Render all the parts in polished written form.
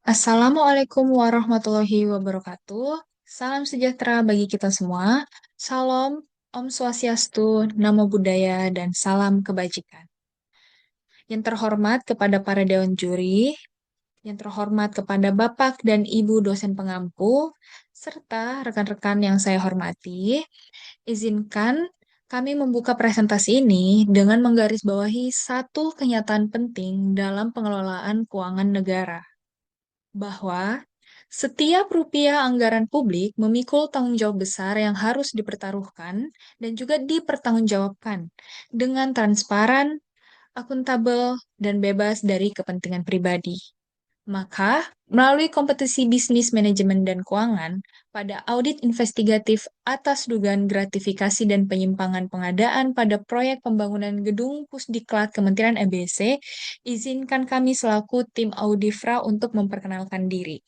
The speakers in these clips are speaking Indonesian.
Assalamualaikum warahmatullahi wabarakatuh. Salam sejahtera bagi kita semua. Salam, Om Swastiastu, Namo Buddhaya, dan salam kebajikan. Yang terhormat kepada para dewan juri, yang terhormat kepada Bapak dan Ibu dosen pengampu, serta rekan-rekan yang saya hormati, izinkan kami membuka presentasi ini dengan menggarisbawahi satu kenyataan penting dalam pengelolaan keuangan negara bahwa setiap rupiah anggaran publik memikul tanggung jawab besar yang harus dipertaruhkan dan juga dipertanggungjawabkan dengan transparan, akuntabel, dan bebas dari kepentingan pribadi. Maka, melalui kompetisi bisnis manajemen dan keuangan, pada audit investigatif atas dugaan gratifikasi dan penyimpangan pengadaan pada proyek pembangunan gedung Pusdiklat Kementerian EBC, izinkan kami selaku tim Audifra untuk memperkenalkan diri.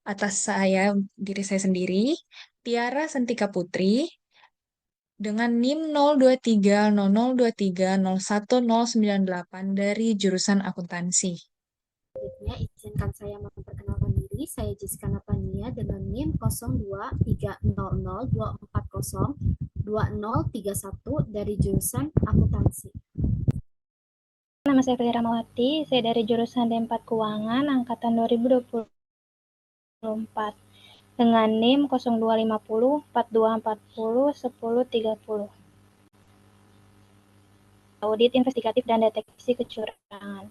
Atas diri saya sendiri, Tiara Sentika Putri, dengan NIM 02300230198 dari jurusan akuntansi. Selanjutnya, izinkan saya memperkenalkan diri. Saya Jessica Natania dengan NIM 023002402031 dari jurusan akuntansi. Nama saya Feli Ramawati, saya dari jurusan D4 Keuangan angkatan 2024 dengan NIM 025042401030. Audit investigatif dan deteksi kecurangan.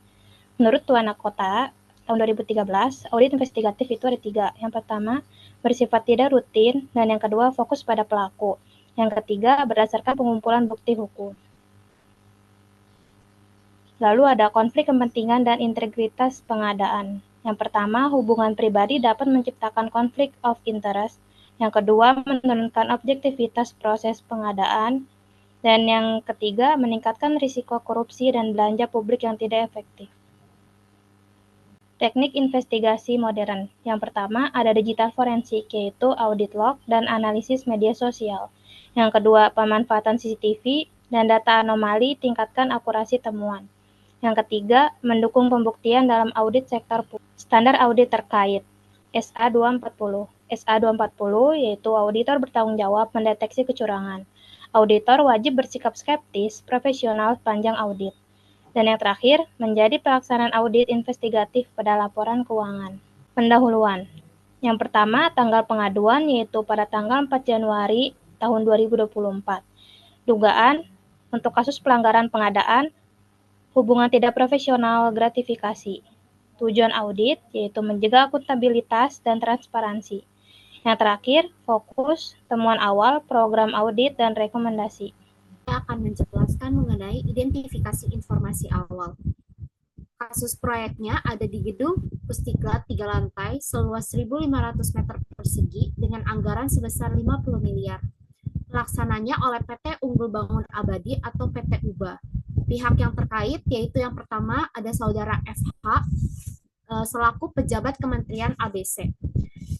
Menurut Tuan Kota tahun 2013, audit investigatif itu ada 3. Yang pertama, bersifat tidak rutin, dan yang kedua, fokus pada pelaku. Yang ketiga, berdasarkan pengumpulan bukti hukum. Lalu ada konflik kepentingan dan integritas pengadaan. Yang pertama, hubungan pribadi dapat menciptakan konflik of interest. Yang kedua, menurunkan objektivitas proses pengadaan. Dan yang ketiga, meningkatkan risiko korupsi dan belanja publik yang tidak efektif. Teknik investigasi modern. Yang pertama, ada digital forensik, yaitu audit log dan analisis media sosial. Yang kedua, pemanfaatan CCTV dan data anomali tingkatkan akurasi temuan. Yang ketiga, mendukung pembuktian dalam audit sektor publik. Standar audit terkait SA 240. SA 240 yaitu auditor bertanggung jawab mendeteksi kecurangan. Auditor wajib bersikap skeptis, profesional sepanjang audit. Dan yang terakhir, menjadi pelaksanaan audit investigatif pada laporan keuangan. Pendahuluan. Yang pertama, tanggal pengaduan yaitu pada tanggal 4 Januari tahun 2024. Dugaan untuk kasus pelanggaran pengadaan, hubungan tidak profesional gratifikasi. Tujuan audit yaitu menjaga akuntabilitas dan transparansi. Yang terakhir, fokus, temuan awal, program audit, dan rekomendasi. Saya akan menjelaskan mengenai identifikasi informasi awal. Kasus proyeknya ada di gedung Pusdiklat 3 lantai seluas 1.500 meter persegi dengan anggaran sebesar 50 miliar. Pelaksananya oleh PT Unggul Bangun Abadi atau PT UBA. Pihak yang terkait yaitu yang pertama ada saudara FH selaku pejabat Kementerian ABC.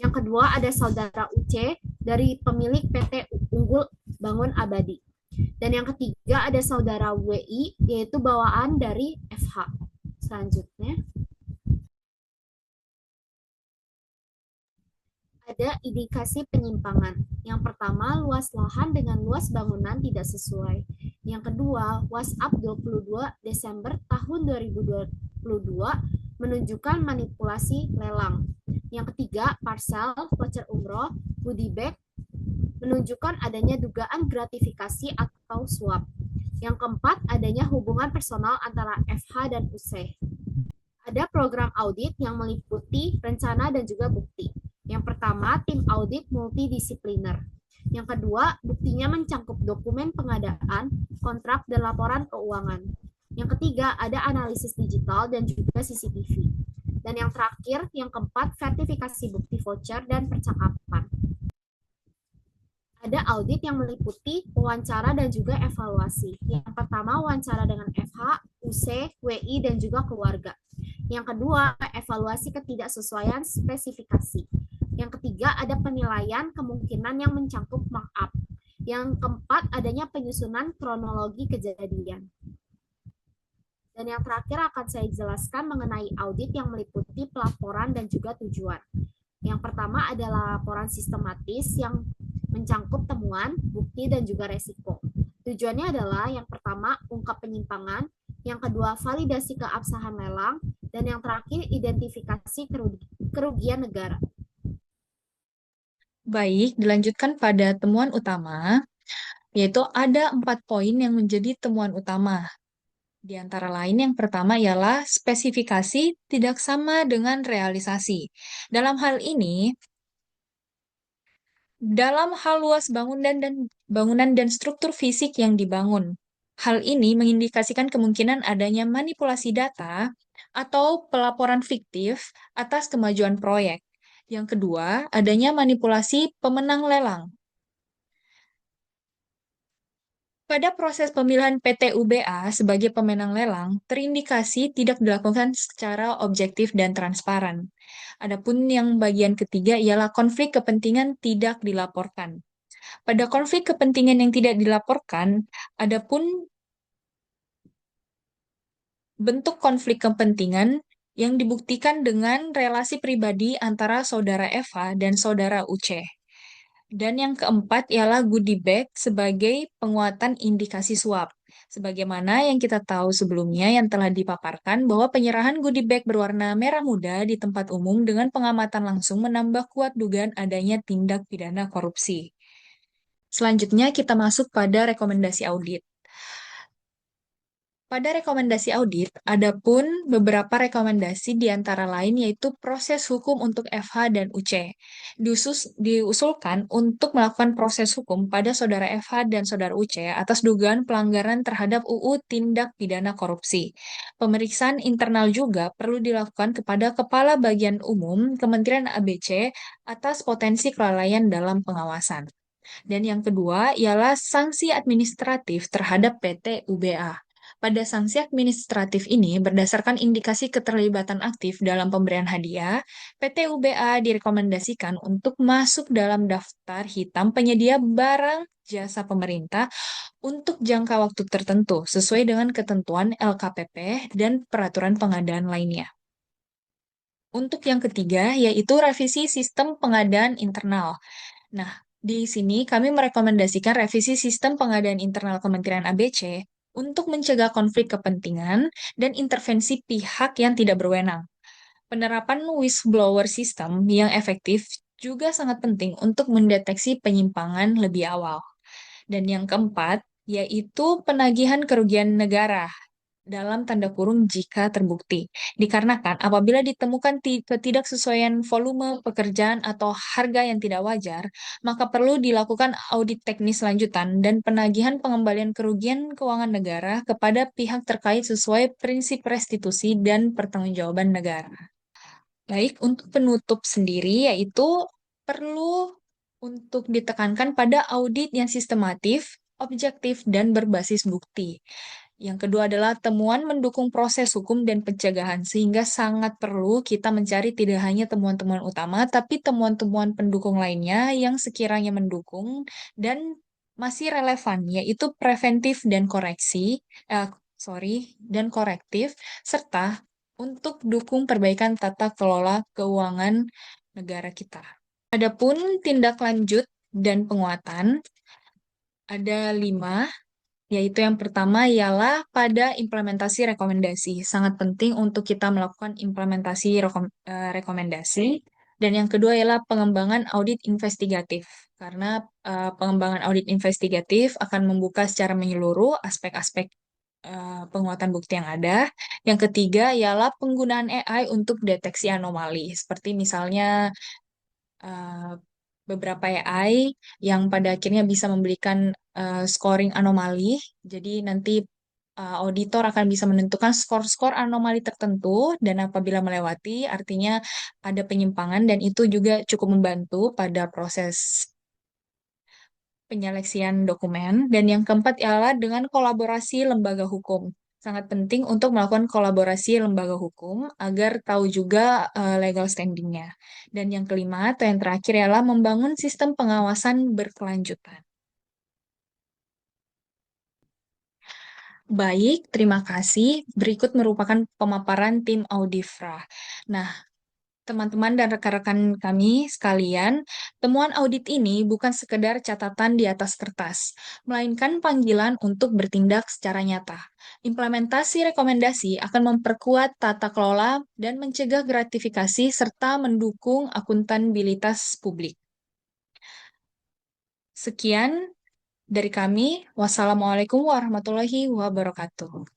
Yang kedua ada saudara UC dari pemilik PT Unggul Bangun Abadi. Dan yang ketiga ada saudara WI yaitu bawaan dari FH. Selanjutnya ada indikasi penyimpangan. Yang pertama, luas lahan dengan luas bangunan tidak sesuai. Yang kedua, WhatsApp 22 Desember tahun 2022 menunjukkan manipulasi lelang. Yang ketiga, parcel, voucher umroh, goodie bag menunjukkan adanya dugaan gratifikasi atau suap. Yang keempat, adanya hubungan personal antara FH dan UC. Ada program audit yang meliputi rencana dan juga bukti. Yang pertama, tim audit multidisipliner. Yang kedua, buktinya mencangkup dokumen pengadaan, kontrak, dan laporan keuangan. Yang ketiga, ada analisis digital dan juga CCTV. Dan yang terakhir, yang keempat, vertifikasi bukti voucher dan percakapan. Ada audit yang meliputi wawancara dan juga evaluasi. Yang pertama, wawancara dengan FH, UC, WI, dan juga keluarga. Yang kedua, evaluasi ketidaksesuaian spesifikasi. Yang ketiga, ada penilaian kemungkinan yang mencangkup markup. Yang keempat, adanya penyusunan kronologi kejadian. Dan yang terakhir akan saya jelaskan mengenai audit yang meliputi pelaporan dan juga tujuan. Yang pertama adalah laporan sistematis yang mencangkup temuan, bukti, dan juga resiko. Tujuannya adalah yang pertama, ungkap penyimpangan, yang kedua, validasi keabsahan lelang, dan yang terakhir, identifikasi kerugian negara. Baik, dilanjutkan pada temuan utama, yaitu ada 4 poin yang menjadi temuan utama. Di antara lain, yang pertama ialah spesifikasi tidak sama dengan realisasi. Dalam hal ini, dalam hal luas bangunan dan struktur fisik yang dibangun. Hal ini mengindikasikan kemungkinan adanya manipulasi data atau pelaporan fiktif atas kemajuan proyek. Yang kedua, adanya manipulasi pemenang lelang. Pada proses pemilihan PT UBA sebagai pemenang lelang, terindikasi tidak dilakukan secara objektif dan transparan. Adapun yang bagian ketiga ialah konflik kepentingan tidak dilaporkan. Pada konflik kepentingan yang tidak dilaporkan, adapun bentuk konflik kepentingan yang dibuktikan dengan relasi pribadi antara saudara Eva dan saudara Uce. Dan yang keempat ialah goodie bag sebagai penguatan indikasi suap. Sebagaimana yang kita tahu sebelumnya yang telah dipaparkan bahwa penyerahan goodie bag berwarna merah muda di tempat umum dengan pengamatan langsung menambah kuat dugaan adanya tindak pidana korupsi. Selanjutnya kita masuk pada rekomendasi audit. Pada rekomendasi audit, ada pun beberapa rekomendasi di antara lain yaitu proses hukum untuk FH dan UC. Diusulkan untuk melakukan proses hukum pada saudara FH dan saudara UC atas dugaan pelanggaran terhadap UU Tindak Pidana Korupsi. Pemeriksaan internal juga perlu dilakukan kepada Kepala Bagian Umum Kementerian ABC atas potensi kelalaian dalam pengawasan. Dan yang kedua ialah sanksi administratif terhadap PT UBA. Pada sanksi administratif ini, berdasarkan indikasi keterlibatan aktif dalam pemberian hadiah, PT UBA direkomendasikan untuk masuk dalam daftar hitam penyedia barang jasa pemerintah untuk jangka waktu tertentu sesuai dengan ketentuan LKPP dan peraturan pengadaan lainnya. Untuk yang ketiga, yaitu revisi sistem pengadaan internal. Nah, di sini kami merekomendasikan revisi sistem pengadaan internal Kementerian ABC untuk mencegah konflik kepentingan dan intervensi pihak yang tidak berwenang. Penerapan whistleblower system yang efektif juga sangat penting untuk mendeteksi penyimpangan lebih awal. Dan yang keempat, yaitu penagihan kerugian negara dalam tanda kurung jika terbukti. Dikarenakan apabila ditemukan ketidaksesuaian volume pekerjaan atau harga yang tidak wajar, maka perlu dilakukan audit teknis lanjutan dan penagihan pengembalian kerugian keuangan negara kepada pihak terkait sesuai prinsip restitusi dan pertanggungjawaban negara. Baik, untuk penutup sendiri yaitu perlu untuk ditekankan pada audit yang sistematif, objektif, dan berbasis bukti. Yang kedua adalah temuan mendukung proses hukum dan pencegahan, sehingga sangat perlu kita mencari tidak hanya temuan-temuan utama, tapi temuan-temuan pendukung lainnya yang sekiranya mendukung dan masih relevan, yaitu preventif dan dan korektif, serta untuk dukung perbaikan tata kelola keuangan negara kita. Adapun tindak lanjut dan penguatan, ada 5, yaitu yang pertama ialah pada implementasi rekomendasi. Sangat penting untuk kita melakukan implementasi rekomendasi. Dan yang kedua ialah pengembangan audit investigatif. Karena pengembangan audit investigatif akan membuka secara menyeluruh aspek-aspek penguatan bukti yang ada. Yang ketiga ialah penggunaan AI untuk deteksi anomali. Seperti misalnya eh, beberapa AI yang pada akhirnya bisa memberikan scoring anomali. Jadi nanti auditor akan bisa menentukan skor-skor anomali tertentu dan apabila melewati artinya ada penyimpangan dan itu juga cukup membantu pada proses penyeleksian dokumen. Dan yang keempat ialah dengan kolaborasi lembaga hukum. Sangat penting untuk melakukan kolaborasi lembaga hukum agar tahu juga legal standing-nya. Dan yang kelima atau yang terakhir ialah membangun sistem pengawasan berkelanjutan. Baik, terima kasih. Berikut merupakan pemaparan tim Audifra. Nah, teman-teman dan rekan-rekan kami sekalian, temuan audit ini bukan sekedar catatan di atas kertas, melainkan panggilan untuk bertindak secara nyata. Implementasi rekomendasi akan memperkuat tata kelola dan mencegah gratifikasi serta mendukung akuntabilitas publik. Sekian dari kami. Wassalamualaikum warahmatullahi wabarakatuh.